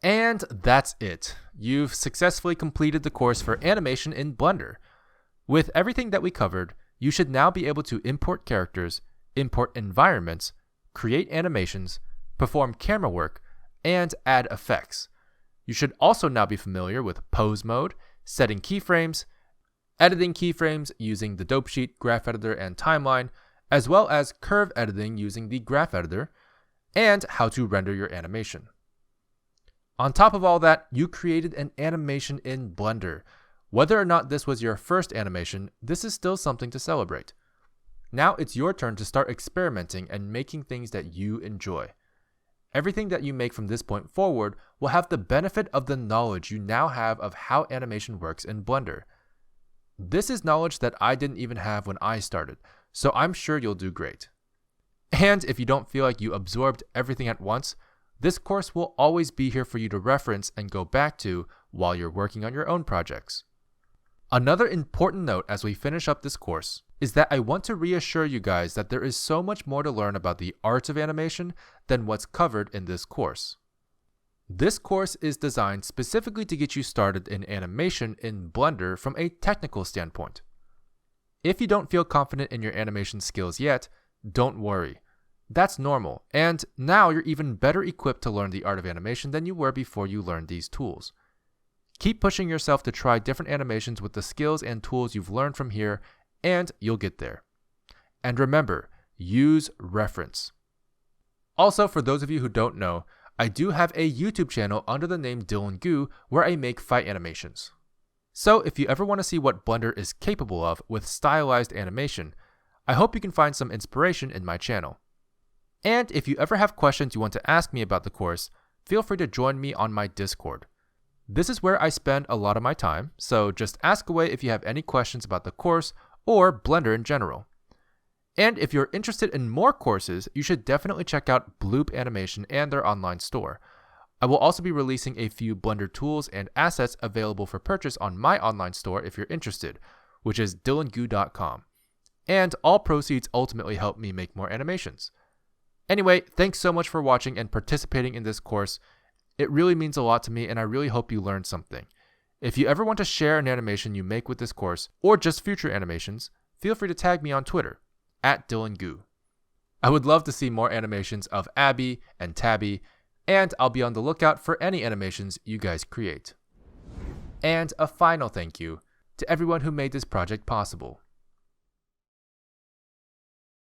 And that's it. You've successfully completed the course for animation in Blender. With everything that we covered, you should now be able to import characters, import environments, create animations, perform camera work, and add effects. You should also now be familiar with pose mode, setting keyframes, editing keyframes using the dope sheet, graph editor, and timeline, as well as curve editing using the graph editor, and how to render your animation. On top of all that, you created an animation in Blender. Whether or not this was your first animation, this is still something to celebrate. Now it's your turn to start experimenting and making things that you enjoy. Everything that you make from this point forward will have the benefit of the knowledge you now have of how animation works in Blender. This is knowledge that I didn't even have when I started, so I'm sure you'll do great. And if you don't feel like you absorbed everything at once, this course will always be here for you to reference and go back to while you're working on your own projects. Another important note as we finish up this course is that I want to reassure you guys that there is so much more to learn about the art of animation than what's covered in this course. This course is designed specifically to get you started in animation in Blender from a technical standpoint. If you don't feel confident in your animation skills yet, don't worry. That's normal, and now you're even better equipped to learn the art of animation than you were before you learned these tools. Keep pushing yourself to try different animations with the skills and tools you've learned from here, and you'll get there. And remember, use reference. Also, for those of you who don't know, I do have a YouTube channel under the name Dylan Gu where I make fight animations. So if you ever want to see what Blender is capable of with stylized animation, I hope you can find some inspiration in my channel. And if you ever have questions you want to ask me about the course, feel free to join me on my Discord. This is where I spend a lot of my time, so just ask away if you have any questions about the course or Blender in general. And if you're interested in more courses, you should definitely check out Bloop Animation and their online store. I will also be releasing a few Blender tools and assets available for purchase on my online store if you're interested, which is dylangu.com. And all proceeds ultimately help me make more animations. Anyway, thanks so much for watching and participating in this course. It really means a lot to me, and I really hope you learned something. If you ever want to share an animation you make with this course, or just future animations, feel free to tag me on Twitter, @DylanGu. I would love to see more animations of Abby and Tabby, and I'll be on the lookout for any animations you guys create. And a final thank you to everyone who made this project possible.